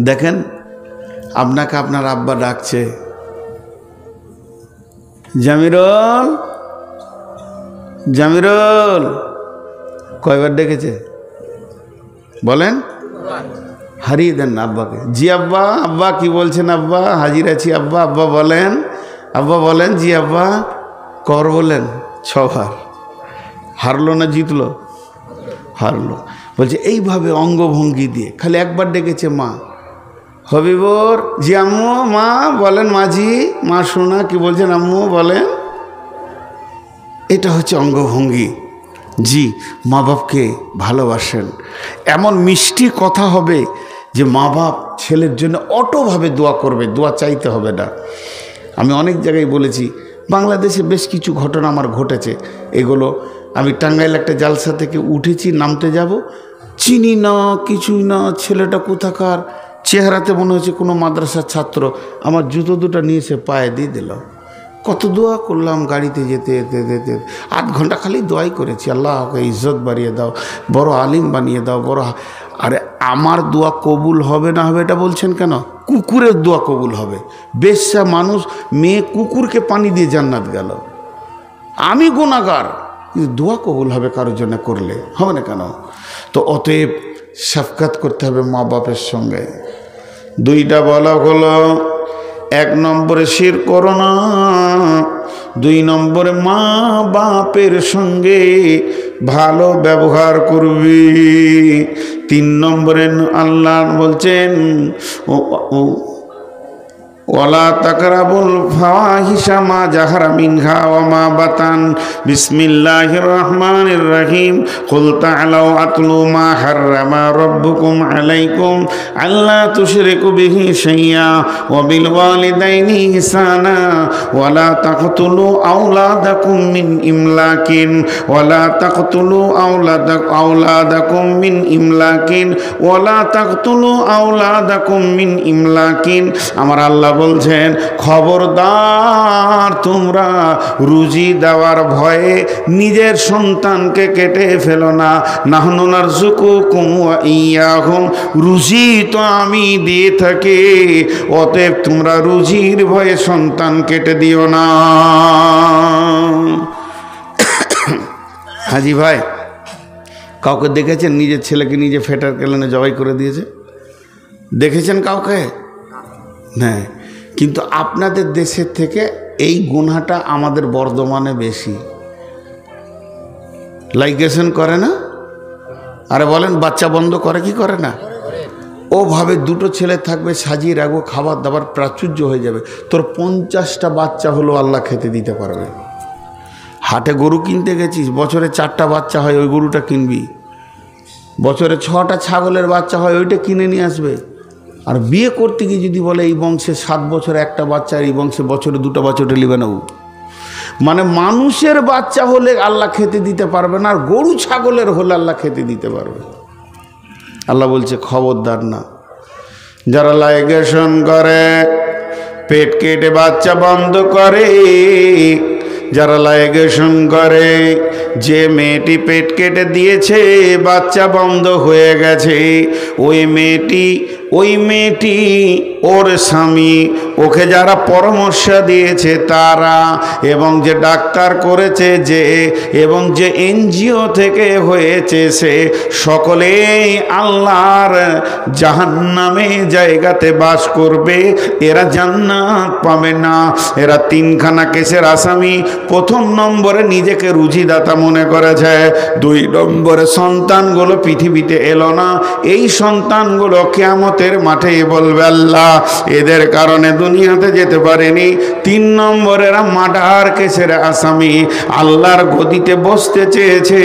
দেখেন আপনাকে আপনার আব্বা ডাকছে, জামিরুল জামিরুল। কয়বার ডেকেছে বলেন? হারিয়ে দেন না আব্বাকে। জি আব্বা। আব্বা কি বলছেন? আব্বা হাজির আছি আব্বা। আব্বা বলেন, আব্বা বলেন। জি আব্বা। কর বলেন? 6 বার। হারলো না জিতলো? হারলো। বলছে এইভাবে অঙ্গভঙ্গি দিয়ে। খালি একবার ডেকেছে মা, হবিবর। জি আম্মু। মা বলেন। মাঝি মা শোনা কি বলছেন? আম্মু বলেন। এটা হচ্ছে অঙ্গভঙ্গি। জি, মা বাপকে ভালোবাসেন, এমন মিষ্টি কথা হবে যে মা বাপ ছেলের জন্য অটোভাবে দোয়া করবে, দোয়া চাইতে হবে না। আমি অনেক জায়গায় বলেছি, বাংলাদেশে বেশ কিছু ঘটনা আমার ঘটেছে। এগুলো আমি টাঙ্গাইল একটা জালসা থেকে উঠেছি, নামতে যাব, চিনি না, কিছুই না। ছেলেটা কোথাকার, চেহারাতে মনে হচ্ছে কোনো মাদ্রাসার ছাত্র। আমার জুতো দুটো নিয়ে সে পায়ে দিয়ে দিল। কত দোয়া করলাম গাড়িতে যেতে যেতে যেতে, 8 ঘন্টা খালি দোয়াই করেছি, আল্লাহ ওকে ইজ্জত বাড়িয়ে দাও, বড় আলিম বানিয়ে দাও, বড়। আরে আমার দোয়া কবুল হবে না হবে এটা বলছেন কেন? কুকুরের দোয়া কবুল হবে। বেশ্যা মানুষ, মেয়ে কুকুরকে পানি দিয়ে জান্নাত গেল। আমি গুনাহগার, কিন্তু দোয়া কবুল হবে কারোর জন্য করলে, হবে না কেন? তো অতএব শাফকাত করতে হবে মা বাপের সঙ্গে। 2টা বলা হলো, 1 নম্বরে শিরক করো না, 2 নম্বরে মা বাপের সঙ্গে ভালো ব্যবহার করবি, 3 নম্বরে আল্লাহ বলছেন ওয়ালা তাকরাবুল ফাওয়াহিশা মা জাহারা মিনহা ওয়া মা বাতান। বিসমিল্লাহির রহমানির রহিম। কুল তাআলাউ আতলু মা হাররামা রাব্বুকুম আলাইকুম আল্লা তুশরিকু বিহি শাইয়্যা ওয়া বিল ওয়ালিদাইনি ইহসানা ওয়া লা তাকতুলু আওলাদাকুম মিন ইমলাকিন ওয়া লা তাকতুলু আওলাদাকুম মিন ইমলাকিন ওয়া লা তাকতুলু আওলাদাকুম মিন ইমলাকিন। আমার আল্লাহ বলছেন, খবরদার তোমরা রুজি দেওয়ার ভয়ে নিজের সন্তানকে কেটে ফেলো না। নাহনু নারযুকুকুম ওয়া ইয়্যাহুম, রুজি তো আমি দিয়ে থাকি, অতএব তোমরা রুজির ভয়ে সন্তান কেটে দিও না। হাজি ভাই, কাউকে দেখেছেন নিজের ছেলেকে নিজে ফেটার কেলেনে জবাই করে দিয়েছে? দেখেছেন কাউকে? হ্যাঁ, কিন্তু আপনাদের দেশের থেকে এই গুনাহটা আমাদের বর্ধমানে বেশি। লাইগেশন করে না? আরে বলেন, বাচ্চা বন্ধ করে কি করে না? ও ভাবে 2টো ছেলে থাকবে, সাজিয়ে রাখবো, খাবার দাবার প্রাচুর্য হয়ে যাবে, তোর 50টা বাচ্চা হলো আল্লাহ খেতে দিতে পারবে। হাটে গরু কিনতে গেছিস, বছরে 4টা বাচ্চা হয়, ওই গরুটা কিনবি। বছরে 6টা ছাগলের বাচ্চা হয়, ওইটা কিনে নিয়ে আসবে। আর বিয়ে করতে গিয়ে যদি বলে এই বংশে 7 বছরে 1টা বাচ্চা, আর এই বংশে বছরে 2টা বাচ্চা, ওটা লিবে না। মানে মানুষের বাচ্চা হলে আল্লাহ খেতে দিতে পারবে না, আর গরু ছাগলের হলে আল্লাহ খেতে দিতে পারবে। আল্লাহ বলছে খবরদার না। যারা লাইগেশন করে, পেট কেটে বাচ্চা বন্ধ করে, যারা লাইগেশন করে, যে মেয়েটি পেট কেটে দিয়েছে, বাচ্চা বন্ধ হয়ে গেছে, ওই মেয়েটি ওর স্বামী, ওকে যারা পরামর্শ দিয়েছে তারা, এবং যে ডাক্তার করেছে যে, এবং যে এনজিও থেকে হয়েছে সে, সকলেই আল্লাহর জাহান্নামে জায়গাতে বাস করবে। এরা জান্নাত পাবে না। এরা 3খানা কেসের আসামি। 1 নম্বরে নিজেকে রুজিদাতা মনে করেছে, 2 নম্বরে সন্তানগুলো পৃথিবীতে এলো না, এই সন্তানগুলো কিয়ামতের মাঠে বলবে আল্লাহ এদের কারণে দুনিয়াতে যেতে পারেনি। 3 নম্বরেরা মার্ডার কেসের আসামি, আল্লাহর গদিতে বসতে চেয়েছে,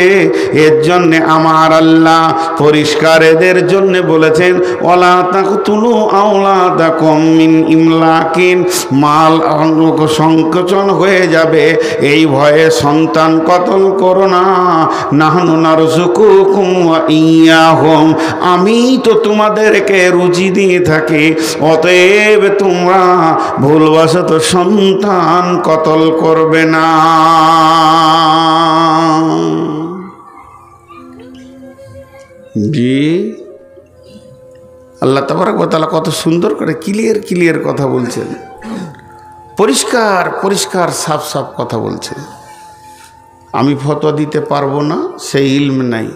এর জন্যে আমার আল্লাহ পরিষ্কার এদের জন্য বলেছেন ওয়ালা তাকতুলু আওলাদাকুম মিন ইমলাকিন, মাল সংকোচন হয়ে যাবে এই ভয়ে সন্তান কতল করো না। নাহনু নারযুকুকুম ওয়া ইয়্যাহুম, আমি তো তোমাদেরকে রুজি দিয়ে থাকি, অতএব তোমরা ভুলবশত সন্তান কতল করবে না। জি আল্লাহ তাবারক ওয়া তাআলা কত সুন্দর করে ক্লিয়ার কথা বলছেন, পরিষ্কার পরিষ্কার সাফ সাফ কথা বলছেন। আমি ফতোয়া দিতে পারবো না, সেই ইলম নাই।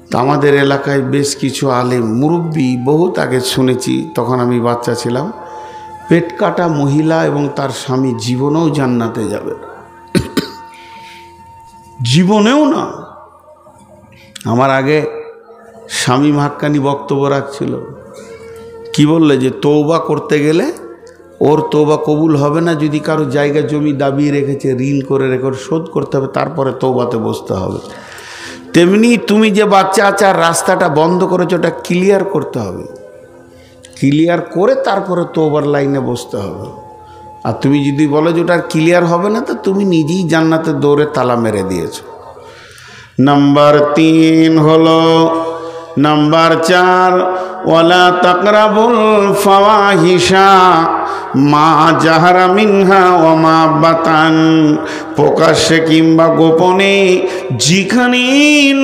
তো আমাদের এলাকায় বেশ কিছু আলেম মুরব্বী, বহুত আগে শুনেছি, তখন আমি বাচ্চা ছিলাম, পেট কাটা মহিলা এবং তার স্বামী জীবনেও জান্নাতে যাবে, জীবনেও না। আমার আগে স্বামী হাক্কানি বক্তব্য রাখছিল, কি বললে যে তওবা করতে গেলে ওর তওবা কবুল হবে না যদি কারো জায়গা জমি দাবিয়ে রেখেছে, ঋণ করে রেখে শোধ করতে হবে, তারপরে তওবাতে বসতে হবে। তেমনি তুমি যে বাচ্চা আচার রাস্তাটা বন্ধ করেছো, ওটা ক্লিয়ার করতে হবে, ক্লিয়ার করে তারপরে তওবার লাইনে বসতে হবে। আর তুমি যদি বলো যে ওটা ক্লিয়ার হবে না, তো তুমি নিজেই জান্নাতে দৌড়ে তালা মেরে দিয়েছো। নাম্বার 3 হলো, নাম্বার 4 ওয়ালা তাকরাবুল ফাওয়াহিশা মা জাহারা মিনহা ওয়া মা বাতান, প্রকাশ্যে কিংবা গোপনে যেখানে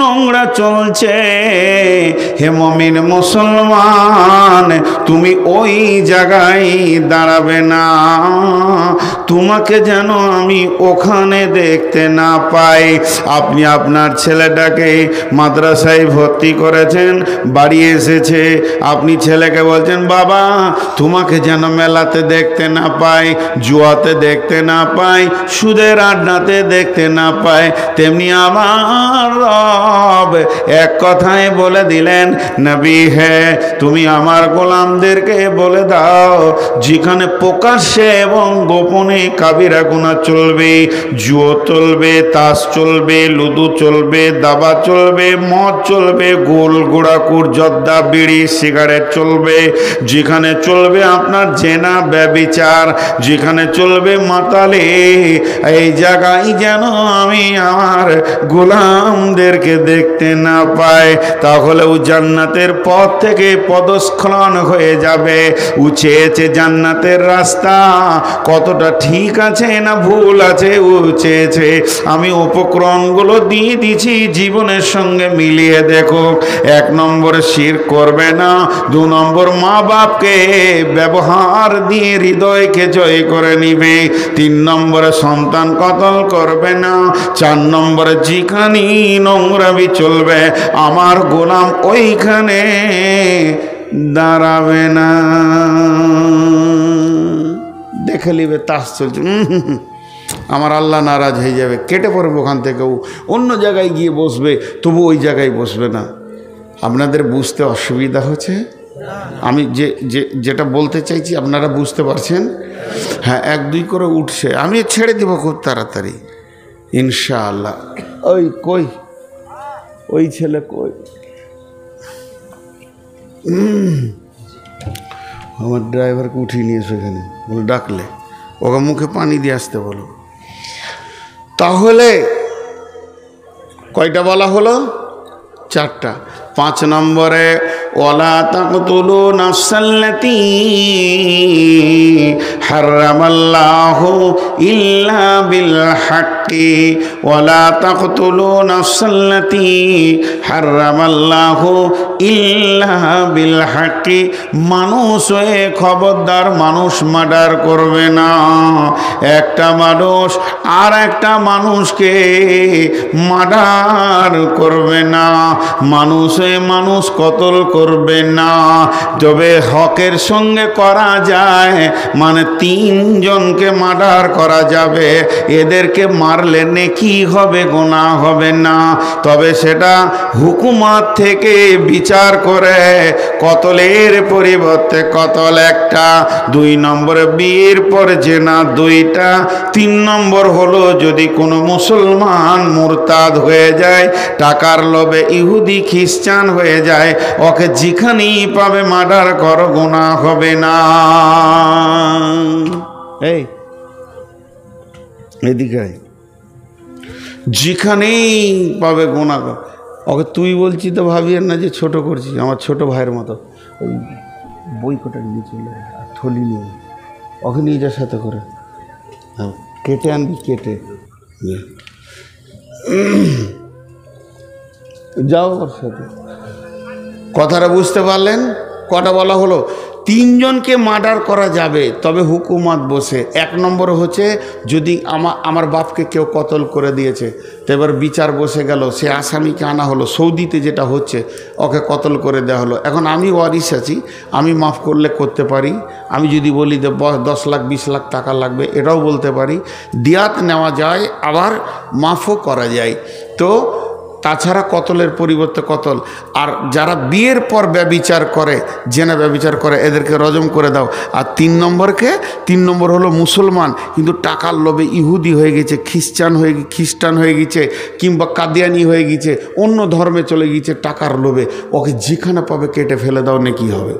নোংরা চলছে, হে মুমিন মুসলমান, তুমি ওই জায়গায় দাঁড়াবে না, তোমাকে যেন আমি ওখানে দেখতে না পাই। আপনি আপনার ছেলেটাকে মাদ্রাসায় ভর্তি করেছেন, বাড়ি এসেছে, আপনি ছেলেকে বলছেন বাবা তোমাকে যেন মেলাতে দেখতে না পাই, জুয়াতে দেখতে না পাই, সুদের আড্ডাতে দেখতে না পাই। তেমনি আমার রব এক কথায় বলে দিলেন, নবী হে তুমি আমার গোলামদেরকে বলে দাও, যেখানে প্রকাশ্যে এবং গোপনে কাবিরা গুনাহ চলবে, জুয়া চলবে, তাস চলবে, লুডু চলবে, দাবা চলবে, মদ চলবে, গোল গোড়াকুর, জর্দা, বিড়ি, সিগারেট চলবে, যেখানে চলবে আপনার জেনা, ব্যভিচার, যেখানে চলবে মাতালে, এই জায়গায় যেন আমি আমার গোলামদেরকে দেখতে না পাই। তাহলে ও জান্নাতের পথ থেকে পদস্খলন হয়ে যাবে। উচেছে জান্নাতের রাস্তা কতটা ঠিক আছে না ভুল আছে, উচেছে আমি উপক্রমগুলো দিয়ে দিছি, জীবনের সঙ্গে মিলিয়ে দেখো। 1 নম্বরে শিরক করবে না, 2 নম্বর মা বাপকে ব্যবহার দিয়ে হৃদয়কে জয় করে নিবে, 3 নম্বরে সন্তান কতল করবে না, 4 নম্বরে যেখানে নোংরামি চলবে আমার গোলাম ওইখানে দাঁড়াবে না। দেখে নিবে তাস চলছে, আমার আল্লাহ নারাজ হয়ে যাবে, কেটে পড়বে ওখান থেকেও, অন্য জায়গায় গিয়ে বসবে, তবু ওই জায়গায় বসবে না। আপনাদের বুঝতে অসুবিধা হচ্ছে? আমি যেটা বলতে চাইছি আপনারা বুঝতে পারছেন? হ্যাঁ, 1-2 করে উঠছে, আমি ছেড়ে দেব খুব তাড়াতাড়ি ইনশাআল্লাহ। ওই ছেলে কই? আমার ড্রাইভারকে উঠিয়ে নিয়েছে এখানে, বলে ডাকলে ওকে মুখে পানি দিয়ে আসতে বলো। তাহলে কয়টা বলা হলো? 4টা। 5 নম্বরে ওয়ালা তাকতুলু নাফসাল্লাতী হারামাল্লাহু ইল্লা বিল হাক্কি, ওয়ালা তাকতুলু নাফসাল্লাতী হারামাল্লাহু ইল্লা বিল হাক্কি, মানুষ হয়ে খবরদার মানুষ মার্ডার করবে না। একটা মানুষ আর একটা মানুষকে মার্ডার করবে না, মানুষ হয়ে মানুষ কতল করবে না। তবে হকের সঙ্গে করা যায়, মানে 3 জনকে মার্ডার করা যাবে, এদেরকে মারলে নেকি হবে, গুনাহ হবে না। তবে সেটা হুকুমত থেকে বিচার করে কতলের পরিবর্তে কতল 1টা, 2 নম্বরে বিয়ের পর জেনা 2টা, 3 নম্বর হলো যদি কোনো মুসলমান মুরতাদ হয়ে যায়, টাকার লোভে ইহুদি খ্রিস্টান হয়ে যায়, ওকে যেখানেই পাবে মার্ডার করো, গুনাহ হবে না। এই এদিকে যেখানেই পাবে গুনাহ কর, ওকে তুই বলছি তো ভাবিয়েন না যে ছোট করছি, আমার ছোট ভাইয়ের মতো। ওই বই কোটা নিয়ে চলে থলি নিয়ে ওকে নিয়ে যার সাথে করে, হ্যাঁ কেটে আনবি, কেটে যাও ওর সাথে। কথাটা বুঝতে পারলেন? কটা বলা হলো? 3 জনকে মার্ডার করা যাবে, তবে হুকুমত বসে। 1 নম্বর হচ্ছে যদি আমার বাপকে কেউ কতল করে দিয়েছে, তো এবার বিচার বসে গেল, সে আসামিকে আনা হলো। সৌদিতে যেটা হচ্ছে, ওকে কতল করে দেওয়া হলো। এখন আমি ওয়ারিশ আছি, আমি মাফ করলে করতে পারি। আমি যদি বলি যে 10 লাখ 20 লাখ টাকা লাগবে, এটাও বলতে পারি। দিয়াত নেওয়া যায়, আবার মাফও করা যায়। তো তাছাড়া কতলের পরিবর্তে কতল। আর যারা বিয়ের পর ব্যভিচার করে, জেনা ব্যভিচার করে, এদেরকে রজম করে দাও। আর 3 নম্বর হলো মুসলমান কিন্তু টাকার লোভে ইহুদি হয়ে গেছে, খ্রিস্টান হয়ে গেছে, কিংবা কাদিয়ানি হয়ে গেছে, অন্য ধর্মে চলে গিয়েছে টাকার লোভে, ওকে যেখানে পাবে কেটে ফেলে দাও, না কি হবে?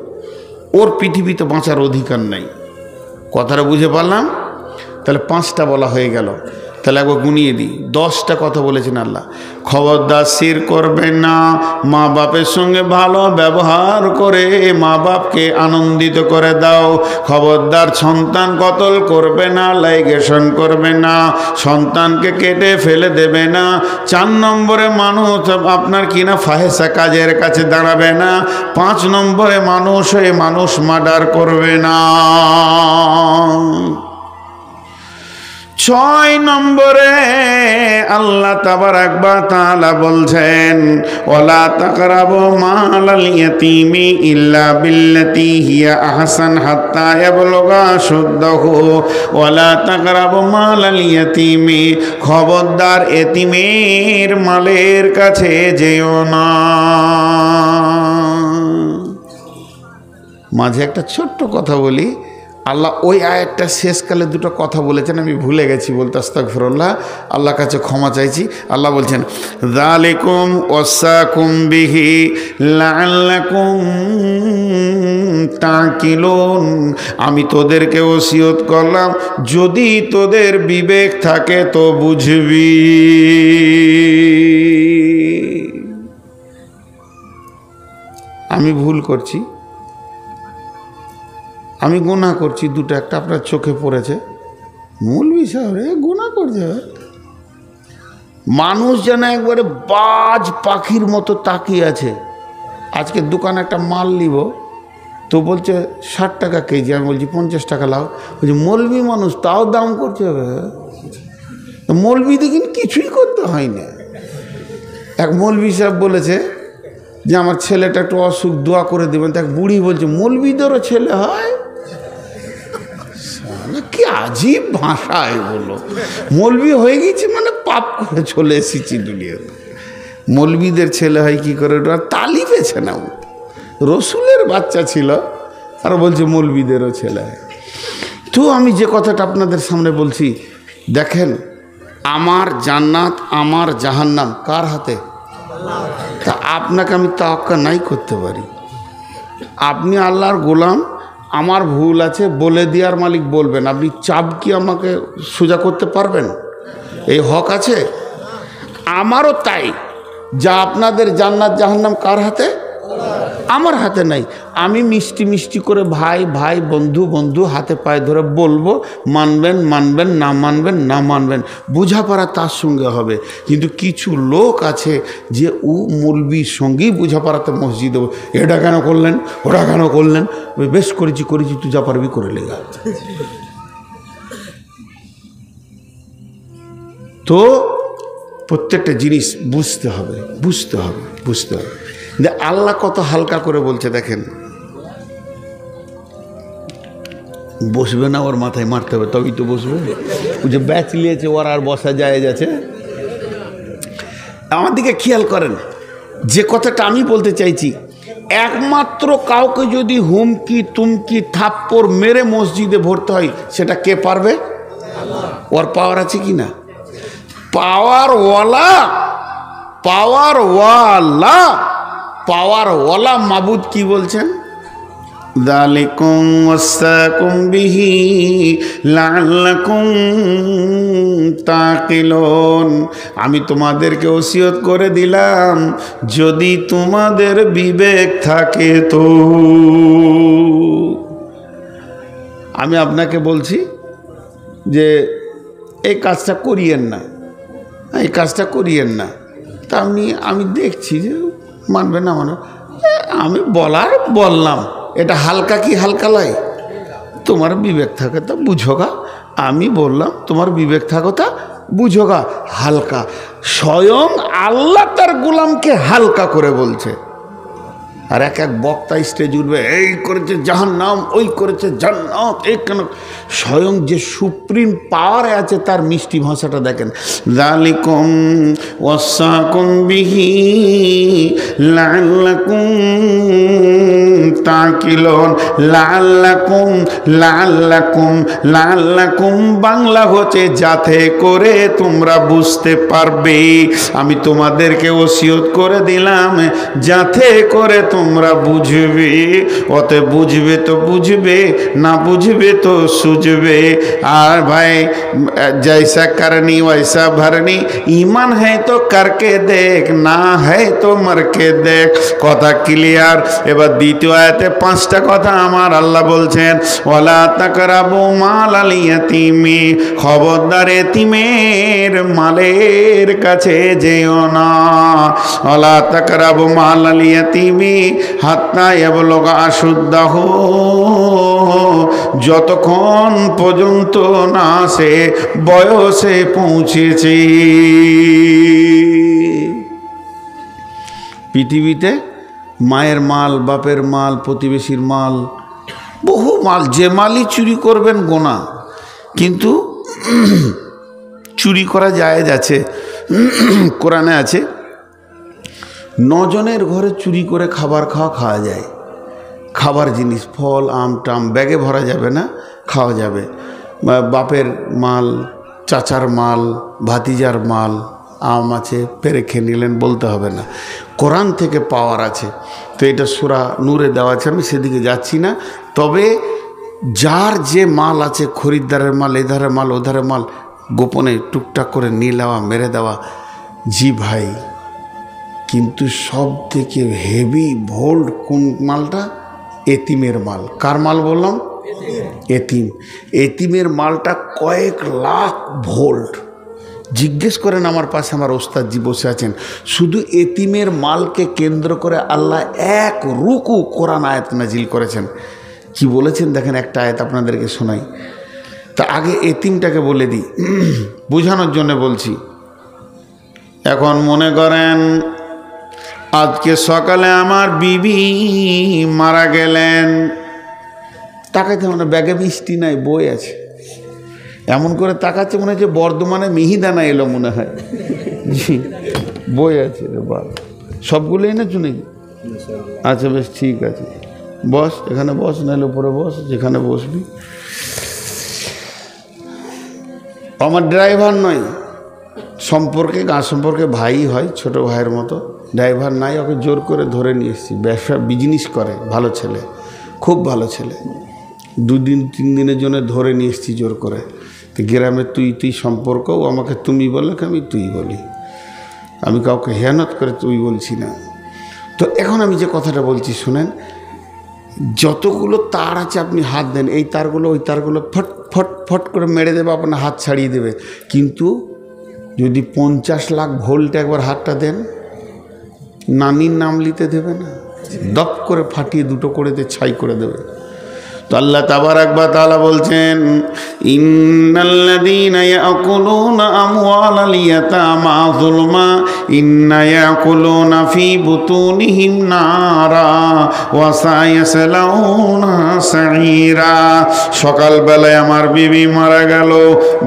ওর পৃথিবীতে বাঁচার অধিকার নাই। কথাটা বুঝে পারলাম? তাহলে 5টা বলা হয়ে গেল। তাহলে একবার গুনিয়ে দিই, 10টা কথা বলেছেন আল্লাহ। খবরদার শির করবে না, মা বাপের সঙ্গে ভালো ব্যবহার করে মা বাপকে আনন্দিত করে দাও। খবরদার সন্তান কতল করবে না, লাইগেশন করবে না, সন্তানকে কেটে ফেলে দেবে না। 4 নম্বরে মানুষ আপনার কিনা ফাহেসা কাজের কাছে দাঁড়াবে না। 5 নম্বরে মানুষ মার্ডার করবে না। 6 নম্বরে আল্লাহ তাবারাক ওয়া তাআলা বলছেন, ওয়ালা তাকরাবু মালাল ইয়াতীমি ইল্লা বিল্লাতী হিয়া আহসান হাত্তা ইয়াবলুগা শুদ্দাহু ওয়ালা তাকরাবু মালাল ইয়াতীমি, খবরদার এতিমের মালের কাছে যেও না। মাঝে একটা ছোট্ট কথা বলি, আল্লাহ ওই আয়াতটা শেষকালে 2টো কথা বলেছেন, আমি ভুলে গেছি বলতে, আস্তাগফিরুল্লাহ, আল্লাহর কাছে ক্ষমা চাইছি। আল্লাহ বলছেন, যালিকুম ওয়াসাকুম বিহি লাআল্লাকুম তাকিলুন, আমি তোদেরকে ওসিয়ত করলাম, যদি তোদের বিবেক থাকে তো বুঝবি। আমি ভুল করছি, আমি গুনাহ করছি, 2টা, একটা আপনার চোখে পড়েছে, মূল বিষয় রে গুনাহ করছে। মানুষ যেন একবারে বাজ পাখির মতো তাকিয়ে আছে। আজকে দোকানে একটা মাল নিব, তো বলছে 60 টাকা কেজি, আমি বলছি 50 টাকা লাও, বলছি মৌলবি মানুষ তাও দাম করছে। মৌলবি দেখুন কিছুই করতে হয় না। এক মৌলবি সাহেব বলেছে যে আমার ছেলেটা একটু অসুখ, দোয়া করে দেবেন। তো এক বুড়ি বলছে মৌলবিদেরও ছেলে হয়? কি আজীব ভাষায় বলো, মৌলবি হয়ে গেছি মানে পাপ করে চলে এসেছি দুনিয়াতে। মৌলবিদের ছেলে হয় কি করে? ওরা তালি পেছে না, রসুলের বাচ্চা ছিল, আর বলছে মৌলবিদেরও ছেলে হয়। তো আমি যে কথাটা আপনাদের সামনে বলছি, দেখেন, আমার জান্নাত আমার জাহান্নাম কার হাতে? তা আপনাকে আমি তাওয়াক্কা নাই করতে পারি। আপনি আল্লাহর গোলাম, আমার ভুল আছে বলে দেওয়ার মালিক বলবেন, আপনি চাপ কি আমাকে সোজা করতে পারবেন? এই হক আছে আমারও। তাই যা আপনাদের জান্নাত জাহান্নাম কার হাতে? আমার হাতে নাই। আমি মিষ্টি মিষ্টি করে ভাই ভাই, বন্ধু বন্ধু, হাতে পায়ে ধরে বলবো, মানবেন মানবেন, না মানবেন না মানবেন, বোঝাপড়া তার সঙ্গে হবে। কিন্তু কিছু লোক আছে যে ও মৌলবীর সঙ্গেই বোঝাপড়াতে মসজিদ দেবো, এটা কেন করলেন, ওটা কেন করলেন, বেশ করেছি তুই যা পারবি করে লেগা। তো প্রত্যেকটা জিনিস বুঝতে হবে। আল্লাহ কত হালকা করে বলছে দেখেন, বসবে না, ওর মাথায় মারতে হবে তবেই তো বসবে। ও যে ব্যাচ নিয়েছে, ওর আর বসা যায় যাচ্ছে। আমার দিকে খেয়াল করেন, যে কথাটা আমি বলতে চাইছি, একমাত্র কাউকে যদি হুমকি তুমকি থাপ্পড় মেরে মসজিদে ভরতে হয়, সেটা কে পারবে? ওর পাওয়ার আছে কি না? পাওয়ারওয়ালা মাবুদ কি বলছেন? যালিকুম ওয়াসাকুম বিহি লাআল্লাকুম তাকিলুন, আমি তোমাদেরকে ওসিয়ত করে দিলাম, যদি তোমাদের বিবেক থাকে তো। আমি আপনাকে বলছি যে এই কাজটা করিয়েন না, তা আমি দেখছি যে মানবে না, আমি বললাম, এটা হালকা কি হালকা লাই? তোমার বিবেক থাকে তা বুঝোগা। আমি বললাম তোমার বিবেক থাকো তা বুঝোগা। হালকা, স্বয়ং আল্লাহ তার গোলামকে হালকা করে বলছে। আর এক এক বক্তা স্টেজ উঠবে, এই করেছে জাহান্নাম, ওই করেছে জান্নাত, এই কেন। স্বয়ং যে সুপ্রিম পাওয়ারে আছে তার মিষ্টি ভাষাটা দেখেন। যালিকুম ওয়াসাকুম বিহি লাআল্লাকুম তাকিলুন। লাআল্লাকুম বাংলা হচ্ছে যাতে করে তোমরা বুঝতে পারবে। আমি তোমাদেরকে ওসিয়ত করে দিলাম যাতে করে তোমরা বুঝবে। অতএব বুঝবে তো বুঝবে, না বুঝবে তো সুঝবে। আর ভাই জৈসা করনি वैसा भरनी, ईमान है तो करके देख, ना है तो मर के देख। কথা ক্লিয়ার। এবার দ্বিতীয় আয়াতে 5টা কথা আমার আল্লাহ বলছেন, ওয়ালা তাকরাবু মালাল ইয়াতীমি, খবরদার এতিমের মালের কাছে যেও না। ওয়ালা তাকরাবু মালাল ইয়াতীমি হাত্তা ইয়াবলুগা আশুদ্দাহু, যতক্ষণ পর্যন্ত না সে বয়সে পৌঁছেছে। পৃথিবীতে মায়ের মাল, বাপের মাল, প্রতিবেশীর মাল, বহু মাল, যে মালই চুরি করবেন গোনা, কিন্তু চুরি করা জায়েজ আছে। কোরআনে আছে 9 জনের ঘরে চুরি করে খাবার খাওয়া যায়। খাবার জিনিস, ফল, আম টাম ব্যাগে ভরা যাবে না, খাওয়া যাবে। বাপের মাল, চাচার মাল, ভাতিজার মাল, আম আছে পেরে খেয়ে নিলেন, বলতে হবে না। কোরআন থেকে পাওয়ার আছে। তো এটা সূরা নূরে দেওয়া আছে, আমি সেদিকে যাচ্ছি না। তবে যার যে মাল আছে, খরিদ্দারের মাল, এধারে মাল, ওধারে মাল, গোপনে টুকটাক করে নিয়ে নেওয়া, মেরে দেওয়া, জি ভাই। কিন্তু সব থেকে হেভি ভোল্ট কোন মালটা? এতিমের মাল। কার মাল বললাম? এতিম। এতিমের মালটা কয়েক লাখ ভোল্ট। জিজ্ঞেস করেন, আমার পাশে আমার ওস্তাদজি বসে আছেন, শুধু এতিমের মালকে কেন্দ্র করে আল্লাহ এক রুকু কোরআন আয়াত নাজিল করেছেন। কি বলেছেন দেখেন, একটা আয়াত আপনাদেরকে শোনাই। তা আগে এতিমটাকে বলে দিই, বোঝানোর জন্য বলছি। এখন মনে করেন আজকে সকালে আমার বিবি মারা গেলেন, তাকাইতে মানে ব্যাগে মিষ্টি নাই, বই আছে, এমন করে তাকাচ্ছে মনে হচ্ছে বর্ধমানে মিহিদানা এলো মনে হয়। জি, বই আছে রে বাবা, সবগুলো এনেছো নাকি? আচ্ছা বেশ, ঠিক আছে, বস, এখানে বস, নাহলে উপরে বস, যেখানে বসবি। আমার ড্রাইভার নয়, সম্পর্কে গা সম্পর্কে ভাই হয়, ছোট ভাইয়ের মতো। ড্রাইভার নাই, ওকে জোর করে ধরে নিয়ে এসেছি। ব্যবসা বিজনেস করে, ভালো ছেলে, খুব ভালো ছেলে। 2 দিন 3 দিনের জন্য ধরে নিয়ে এসেছি জোর করে। তো গ্রামে তুই সম্পর্ক, ও আমাকে তুমি বলে, আমি তুই বলি। আমি কাউকে হেয়ানত করে তুই বলছি না। তো এখন আমি যে কথাটা বলছি শুনেন, যতগুলো তার আছে আপনি হাত দেন, এই তারগুলো ওই তারগুলো ফট ফট ফট করে মেরে দেবে, আপনার হাত ছাড়িয়ে দেবে। কিন্তু যদি 50 লাখ ভোল্ট একবার হাতটা দেন, নানির নাম নিতে দেবে না, দপ করে ফাটিয়ে 2 করে দিয়ে ছাই করে দেবে। তো আল্লাহ তাবারাক ওয়া তাআলা বলছেন, ইন্নাল্লাযীনা ইয়াকুলুনা আমওয়ালাল ইয়াতামা যুলমা ইন্না ইয়াকুলুনা ফি বুতুনিহিম নারা ওয়া সায়াসলাউনা সাঈরা। সকালবেলায় আমার বিবি মারা গেল,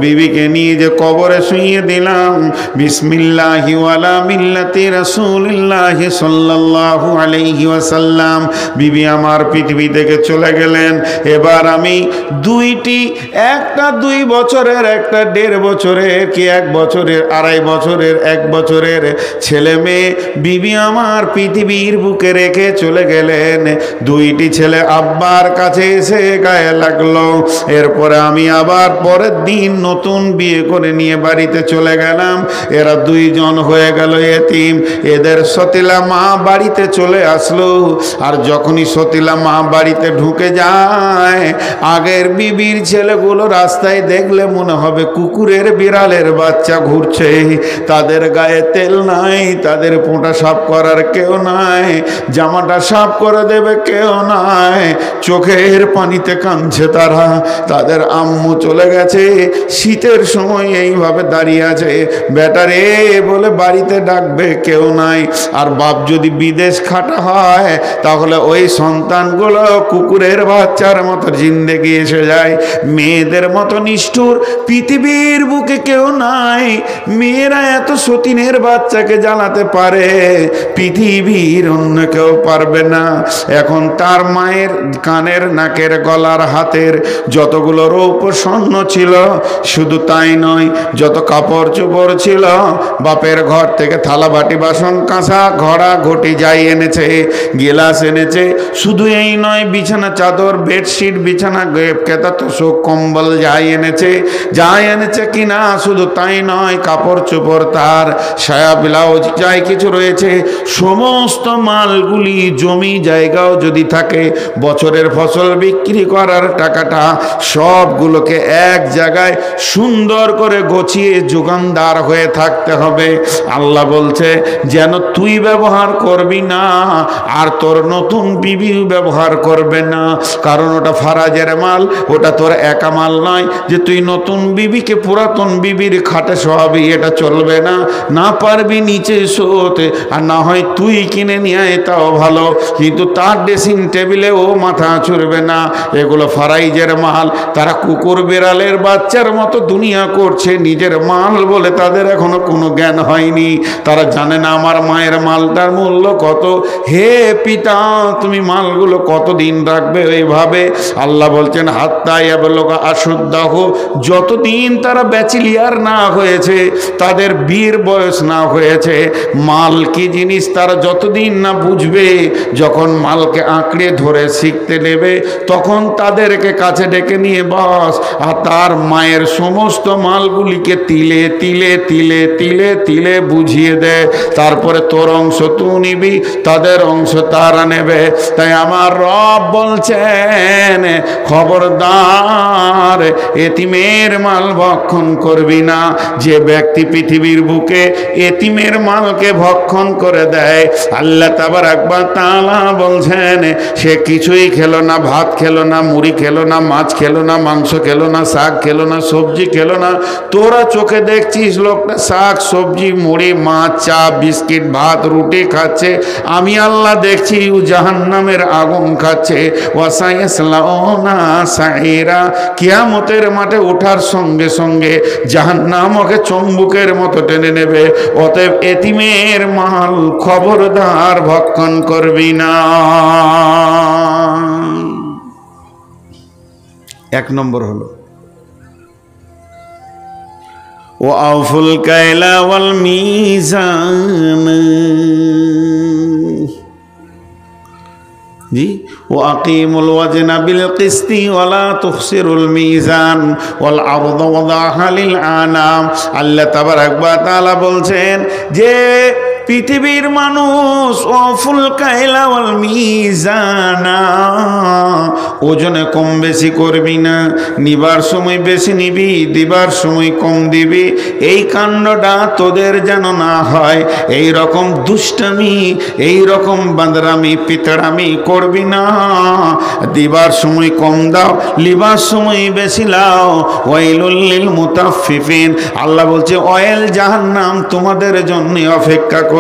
বিবিকে নিয়ে যে কবরে শুইয়ে দিলাম, বিসমিল্লাহি ওয়ালা মিল্লাতি রাসূলিল্লাহি সাল্লাল্লাহু আলাইহি ওয়াসাল্লাম। বিবি আমার পৃথিবী থেকে চলে গেলেন। এবার আমি 2টি, একটা 2 বছরের, একটা 1.5 বছরের, কি 1 বছরের, 2.5 বছরের, 1 বছরের ছেলে মেয়ে বিবি আমার পৃথিবীর বুকে রেখে চলে গেলেন। 2টি ছেলে আব্বার কাছে এসে গায়ে লাগলো। এরপরে আমি আবার পরের দিন নতুন বিয়ে করে নিয়ে বাড়িতে চলে গেলাম। এরা 2 জন হয়ে গেল এতিম। এদের সতীলা মা বাড়িতে চলে আসলো। আর যখনই সতীলা মা বাড়িতে ঢুকে যায়, নাই। আগের বিবির ছেলেগুলো রাস্তায় দেখলে মনে হবে কুকুরের বিড়ালের বাচ্চা ঘুরছে। তাদের গায়ে তেল নাই, তাদের পোঁটা সাফ করার কেউ নাই, জামাটা সাফ করে দেবে কেউ নাই, চোখের পানিতে কাঁদছে তারা। তাদের আম্মু চলে গেছে, শীতের সময় এইভাবে দাঁড়িয়ে আছে, বেটারে বলে বাড়িতে ডাকবে কেউ নাই। আর বাপ যদি বিদেশ খাটা হয় তাহলে ওই সন্তানগুলো কুকুরের বাচ্চার মতো জিন্দেগি এসে যায়। মেয়েদের মতো নিষ্ঠুর পৃথিবীর বুকে কেউ নাই। মেয়েরা এত সতীনের বাচ্চাকে জ্বালাতে পারে, পৃথিবীর অন্য কেউ পারবে না। এখন তার মায়ের কানের, নাকের, গলার, হাতের যতগুলো রৌপ্য স্বর্ণ ছিল, শুধু তাই নয়, যত কাপড় চোপড় ছিল, বাপের ঘর থেকে থালা বাটি বাসন কাঁসা ঘড়া ঘটি যাই এনেছে, গিলাস এনেছে। শুধু এই নয়, বিছানা চাদর, বেডশিট, বিছানা কেতা, তোষক, কম্বল যাই এনেছে কিনা, শুধু তাই নয়, কাপড় চোপড়, তার সায়া ব্লাউজ যাই কিছু রয়েছে, সমস্ত মালগুলি, জমি জায়গাও যদি থাকে, বছরের ফসল বিক্রি করার টাকাটা সবগুলোকে এক জায়গায় সুন্দর করে গছিয়ে যোগানদার হয়ে থাকতে হবে। আল্লাহ বলছে যেন তুই ব্যবহার করবি না, আর তোর নতুন বিবি ব্যবহার করবে না, কারণ ওটা ফারাজের মাল, ওটা তোর একা মাল নয় যে তুই নতুন বিবিকে পুরাতন বিবির খাটে শোয়াবি, এটা চলবে না। না পারবি নিচে শোতে, আর না হয় তুই কিনে নিয়ে আয়, তাও ভালো, কিন্তু তার ড্রেসিং টেবিলে ও মাথা ছুড়বে না। এগুলো ফারাইজের মাল। তারা কুকুর বিড়ালের বাচ্চার মতো দুনিয়া করছে, নিজের মাল বলে তাদের এখনো কোনো জ্ঞান হয়নি। তারা জানে না আমার মায়ের মালটার মূল্য কত। হে পিতা, তুমি মালগুলো কতদিন রাখবে এইভাবে? আল্লাহ বলছেন হাত্তা ইয়াবলুগা আশুদ্দাহ, যতদিন তারা ব্যাচেলিয়ার না হয়েছে, তাদের বিয়ের বয়স না হয়েছে, মাল কি জিনিস তারা যতদিন না বুঝবে, যখন মালকে আঁকড়ে ধরে শিখতে নেবে, তখন তাদেরকে কাছে ডেকে নিয়ে বস, আর তার মায়ের সমস্ত মালগুলিকে তিলে তিলে তিলে তিলে তিলে বুঝিয়ে দে। তারপরে তোর অংশ তুই নিবি, তাদের অংশ তারা নেবে। তাই আমার রব বলছেন খবরদার, এতিমের মাল ভক্ষণ করবি না। যে ব্যক্তি পৃথিবীর বুকে এতিমের মালকে ভক্ষণ করে দেয়, আল্লাহ তাবারাক ওয়া তাআলা বলছেন সে কিছুই খেলো না, ভাত খেলো না, মুড়ি খেলো না, মাছ খেলো না, মাংস খেলো না, শাক খেলো না, সবজি খেলো না। তোরা চোখে দেখছিস লোকটা শাক, সবজি, মুড়ি, মাছ, চা, বিস্কিট, ভাত, রুটি খাচ্ছে, আমি আল্লাহ দেখছি ও জাহান্নামের আগুন খাচ্ছে। ওয়াসায়াসলাউনা সাইরা, কিয়ামতের মাঠে ওঠার সঙ্গে সঙ্গে জাহান্নাম ওকে চম্বুকের মতো টেনে নেবে। অতএব এতিমের মাল খবরদার ভক্ষণ করবি না। এক নম্বর হলো ও আউফুল কাইলা ওয়াল মিজান, জি, ও আকিমুল ওয়াজনা বিল কিসতি ওয়ালা তুখসিরুল মিজান ওয়াল আরদা ওয়াদাহা লিল আনাম। আল্লাহ তাবারাক ওয়া তাআলা বলছেন যে পৃথিবীর মানুষ ওয়াফুল কাইলা ওয়াল মিজানা, ওজনে কম বেশি করবি না, নিবার সময় বেশি নিবি, দিবার সময় কম দিবি। এই কাণ্ডটা তোদের যেন না হয়। এই রকম দুষ্টামি, এই রকম বাঁদরামি, পিতড়ামি করবি না। দিবার সময় কম দাও, লিবার সময় বেশি লাও। ওয়াইলুল লিল মুতাফফিফিন, আল্লাহ বলছে অয়েল জাহান্নাম তোমাদের জন্য অপেক্ষা করছে।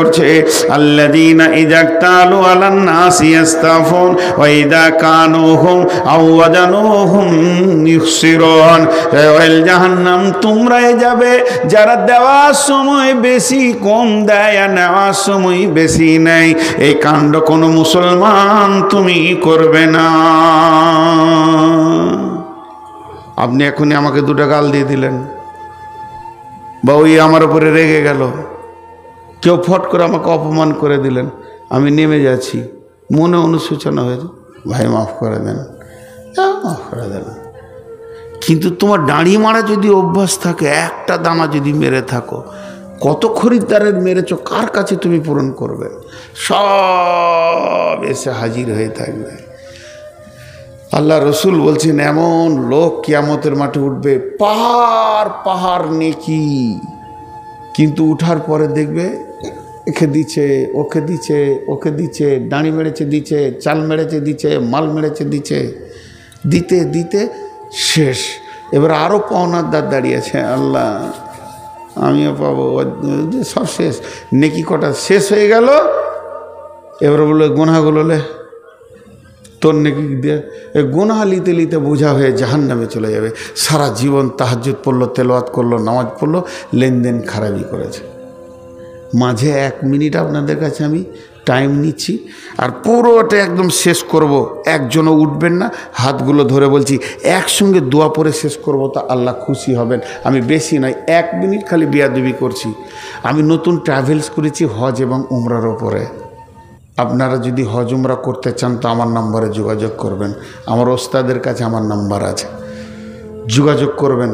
আল্লাযীনা ইযা তালু আলান নাসি ইস্তাফুন ওয়া ইযা কানুহুম আও ওয়াজানুহুম ইখসিরুন। অয়েল জাহান্নাম তোমরাই যাবে যারা দেওয়ার সময় বেশি কম দেয় আর নেওয়ার সময় বেশি নেয়। এই কাণ্ড কোনো মুসলমান তুমি করবে না। আপনি এখনই আমাকে দুটো গাল দিয়ে দিলেন, বা ওই আমার উপরে রেগে গেল, কেউ ফট করে আমাকে অপমান করে দিলেন, আমি নেমে যাচ্ছি, মনে অনুশোচনা হয়েছে, ভাই মাফ করে দেন, মাফ করে দেন। কিন্তু তোমার দাঁড়ি মারা যদি অভ্যাস থাকে, একটা দানা যদি মেরে থাকো, কত খরিদ্দারের মেরেছ, কার কাছে তুমি পূরণ করবে? সব এসে হাজির হয়ে থাকবে। আল্লাহ রসুল বলছেন এমন লোক কিয়ামতের মাঠে উঠবে, পাহাড় পাহাড় নেকি, কিন্তু উঠার পরে দেখবে একে দিচ্ছে, ওকে দিচ্ছে, ওকে দিচ্ছে, ডাঁড়ি মেরেছে দিচ্ছে, চাল মেরেছে দিচ্ছে, মাল মেরেছে দিচ্ছে, দিতে দিতে শেষ। এবার আরও পাওনার দ্বার দাঁড়িয়েছে, আল্লাহ আমিও পাবো, সব শেষ, নেকি কটা শেষ হয়ে গেল। এবার বললো গোনাগুলো লে, তোর নেকি দিয়ে গোনা লিতে লিতে বোঝা হয়ে জাহান্নামে চলে যাবে। সারা জীবন তাহাজ্জুদ পড়লো, তেলাওয়াত করলো, নামাজ পড়লো, লেনদেন খারাপই করেছে। মাঝে 1 মিনিট আপনাদের কাছে আমি টাইম নিচ্ছি, আর পুরোটা একদম শেষ করব। একজনও উঠবেন না, হাতগুলো ধরে বলছি একসঙ্গে দোয়া পড়ে শেষ করব, তা আল্লাহ খুশি হবেন। আমি বেশি নয়, 1 মিনিট খালি বিয়াদবি করছি। আমি নতুন ট্রাভেলস করেছি হজ এবং উমরার ওপরে। আপনারা যদি হজ উমরা করতে চান তো আমার নম্বরে যোগাযোগ করবেন, আমার ওস্তাদের কাছে আমার নাম্বার আছে, যোগাযোগ করবেন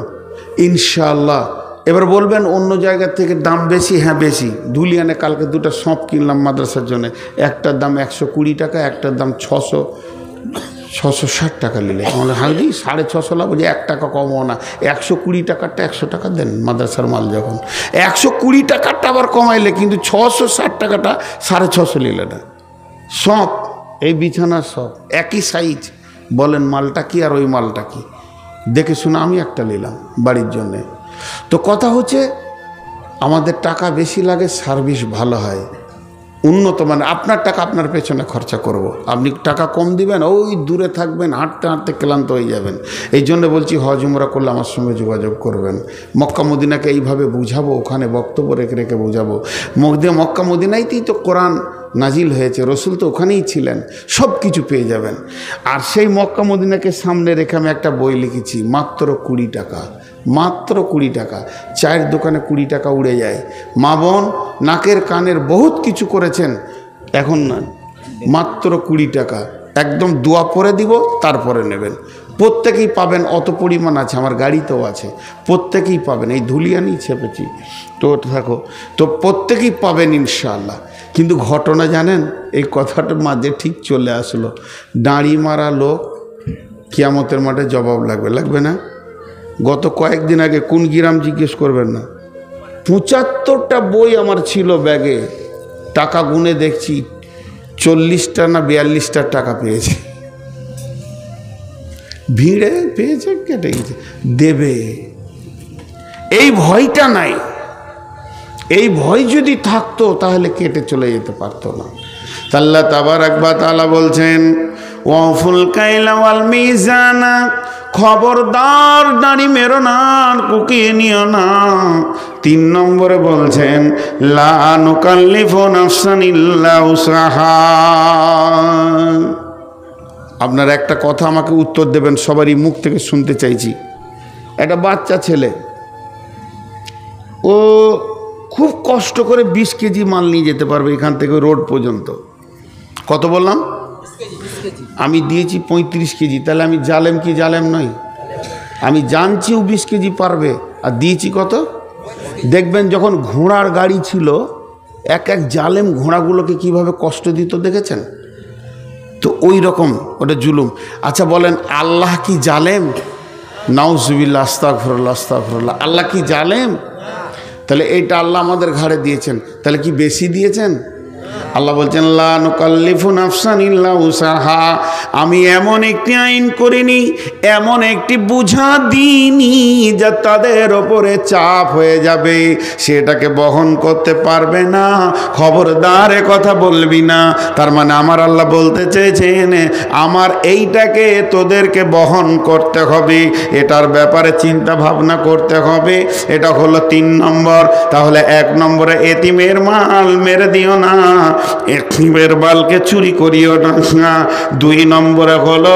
ইনশাআল্লাহ। এবার বলবেন অন্য জায়গার থেকে দাম বেশি, হ্যাঁ বেশি। ধুলিয়ানে কালকে 2টা সঁপ কিনলাম মাদ্রাসার জন্য, একটার দাম 120 টাকা, একটার দাম 660 টাকা নিলে। আমাদের হাজি 650 লাভ, যে 1 টাকা কমও না। 120 টাকারটা 100 টাকা দেন মাদ্রাসার মাল যখন, 120 টাকারটা আবার কমাইলে, কিন্তু 660 টাকাটা 650 নিলে না। সঁপ, এই বিছানার সঁপ একই সাইজ, বলেন মালটা কি আর ওই মালটা কি? দেখে শুনে আমি একটা নিলাম বাড়ির জন্যে। তো কথা হচ্ছে আমাদের টাকা বেশি লাগে, সার্ভিস ভালো হয়, উন্নত মানে। আপনার টাকা আপনার পেছনে খরচা করব, আপনি টাকা কম দিবেন, ওই দূরে থাকবেন, হাঁটতে হাঁটতে ক্লান্ত হয়ে যাবেন। এই জন্য বলছি হজ উমরা করলে আমার সঙ্গে যোগাযোগ করবেন। মক্কা মদিনাকে এইভাবে বুঝাবো, ওখানে বক্তব্য রেখে রেখে বুঝাবো। মক্কা মদিনাইতেই তো কোরআন নাজিল হয়েছে, রসুল তো ওখানেই ছিলেন, সব কিছু পেয়ে যাবেন। আর সেই মক্কা মদিনাকে সামনে রেখে আমি একটা বই লিখেছি, মাত্র 20 টাকা, মাত্র 20 টাকা। চায়ের দোকানে 20 টাকা উড়ে যায়। মা বোন নাকের কানের বহুত কিছু করেছেন, এখন না, মাত্র 20 টাকা। একদম দোয়া পরে দিব, তারপরে নেবেন। প্রত্যেকেই পাবেন, অত পরিমাণ আছে, আমার গাড়িতেও আছে, প্রত্যেকেই পাবেন। এই ধুলিয়ানি ছেপেছি তো থাকো, তো প্রত্যেকেই পাবেন ইনশাআল্লাহ। কিন্তু ঘটনা জানেন, এই কথাটার মাঝে ঠিক চলে আসলো, দাঁড়ি মারা লোক কিয়ামতের মাঠে জবাব লাগবে, লাগবে না? গত কয়েকদিন আগে কোন গ্রাম জিজ্ঞেস করবেন না, 75টা বই আমার ছিল ব্যাগে, টাকা গুনে দেখছি 40টা না 42টা টাকা পেয়েছে। ভিড়ে পেয়েছে, কেটে গেছে, দেবে। এই ভয়টা নাই, এই ভয় যদি থাকতো তাহলে কেটে চলে যেতে পারতো না। আল্লাহ তাবারাক ওয়া তাআলা বলছেন, ওয়াফুল কাইলা ওয়াল মিজানা, খবরদার দাড়ি মেরো না, কুকিয়ে নিও না। 3 নম্বরে বলছেন, লা নুকাল্লিফু নাফসান ইল্লা উসাহা। আপনার একটা কথা আমাকে উত্তর দেবেন, সবারই মুখ থেকে শুনতে চাইছি। একটা বাচ্চা ছেলে, ও খুব কষ্ট করে 20 কেজি মাল নিয়ে যেতে পারবে এখান থেকে রোড পর্যন্ত। কত বললাম? আমি দিয়েছি 35 কেজি, তাহলে আমি জালেম কি জালেম নই? আমি জানছি ও 20 কেজি পারবে, আর দিয়েছি কত? দেখবেন যখন ঘোড়ার গাড়ি ছিল, এক এক জালেম ঘোড়াগুলোকে কিভাবে কষ্ট দিত দেখেছেন তো? ওই রকম ওটা জুলুম। আচ্ছা বলেন, আল্লাহ কি জালেম? নাউজুবিল্লাহ, আস্তাগফিরুল্লাহ, আস্তাগফিরুল্লাহ। আল্লাহ কি জালেম? তাহলে এইটা আল্লাহ আমাদের ঘাড়ে দিয়েছেন, তাহলে কি বেশি দিয়েছেন? আল্লাহ বলছেন, লা নুকাল্লিফু নাফসান ইল্লা উসাহা। আমি এমন একটি আইন করিনি, এমন একটি বুঝা দিইনি যা তাদের ওপরে চাপ হয়ে যাবে, সেটাকে বহন করতে পারবে না। খবরদার এ কথা বলবি না। তার মানে আমার আল্লাহ বলতে চেয়েছেন, আমার এইটাকে তোদেরকে বহন করতে হবে, এটার ব্যাপারে চিন্তা ভাবনা করতে হবে। এটা হলো 3 নম্বর। তাহলে 1 নম্বরে এতিমের মাল মেরে দিও না, এতিমের মালকে চুরি করিও না। 2 নম্বরে হলো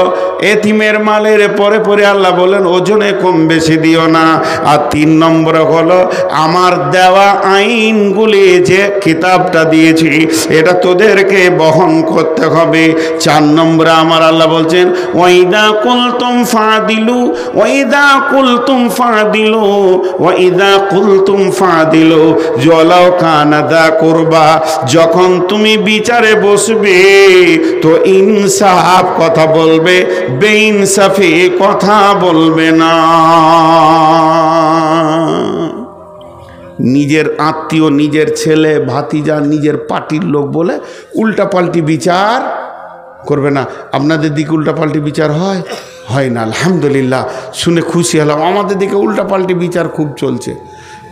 এতিমের মালের পরে পরে আল্লাহ বলেন ওজনে কম বেশি দিও না। আর 3 নম্বরে হলো আমার দেওয়া আইনগুলি, যে কিতাবটা দিয়েছি, এটা তোদেরকে বহন করতে হবে। 4 নম্বরে আমার আল্লাহ বলছেন, ওয়াইদা কুলতুম ফাদিলু, ওয়াইদা কুলতুম ফাদিলু, ওয়াইদা কুলতুম ফাদিলু ওয়ালাউ কানা দা কুরবা। যখন তুমি বিচারে বসবে তো ইনসাফ কথা বলবে, বেইনসাফি কথা বলবে না। নিজের আত্মীয়, নিজের ছেলে, ভাতিজা, নিজের পার্টির লোক বলে উল্টাপাল্টি বিচার করবে না। আপনাদের দিকে উল্টাপাল্টি বিচার হয়? হয় না, আলহামদুলিল্লাহ, শুনে খুশি হলাম। আমাদের দিকে উল্টাপাল্টি বিচার খুব চলছে।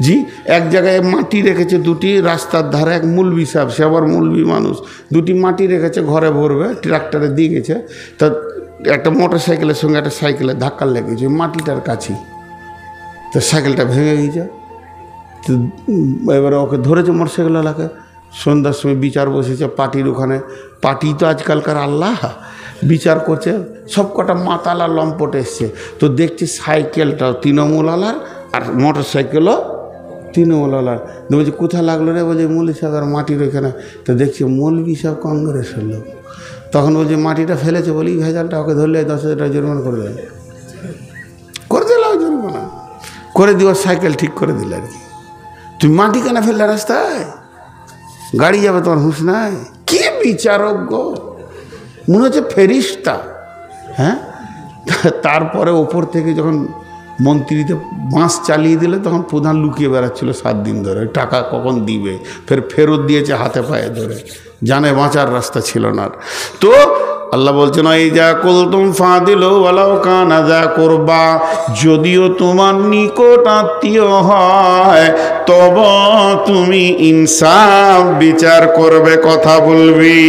জি, এক জায়গায় মাটি রেখেছে দুটি রাস্তার ধারে, এক মুলবি সাহেব, সে আবার মুলবি মানুষ, দুটি মাটি রেখেছে ঘরে ভরবে, ট্রাক্টরে দিয়ে গেছে। তা একটা মোটর সাইকেলের সঙ্গে একটা সাইকেলে ধাক্কা লেগেছে মাটিটার কাছেই, তো সাইকেলটা ভেঙে গেছে। তো এবারে ওকে ধরেছে মোটরসাইকেলওয়ালাকে। সন্ধ্যার সময় বিচার বসেছে পার্টির ওখানে। পার্টি তো আজকালকার আল্লাহ, বিচার করছে। সব কটা মাতালা লম্পট এসছে, তো দেখছি সাইকেলটাও তৃণমূলালার আর মোটর সাইকেলও তৃণমূলালার। বলছি কোথায় লাগলো রে? বলছে মৌলী সাহেবের মাটির ওইখানে। তো দেখছি মৌলবি সাহেব কংগ্রেসের লোক। তখন বলছে মাটিটা ফেলেছে বলি ভেজালটা, ওকে ধরলে 10,000 টাকা জরিমানা করে দেয়। করে দিল জরিমানা করে দিয়ে সাইকেল ঠিক করে দিল আর কি। তুমি মাটি কেন ফেললে রাস্তায়? গাড়ি যাবে, তোমার হুঁশ নাই? কি বিচারক, মনে হচ্ছে ফেরিস্তা। হ্যাঁ, তারপরে ওপর থেকে যখন মন্ত্রীতে বাঁশ চালিয়ে দিলে তখন প্রধান লুকিয়ে বেড়াচ্ছিল 7 দিন ধরে, টাকা কখন দিবে। ফেরত দিয়েছে হাতে পায়ে ধরে, জানে বাঁচার রাস্তা ছিল না। তো আল্লাহ বলছেন এই যা কুলতুম ফাদিলু ওয়ালাউ কানা যা কুরবা, যদিও তোমার নিকট আত্মীয় হয় তবে তুমি ইনসাফ বিচার করবে, কথা বলবি।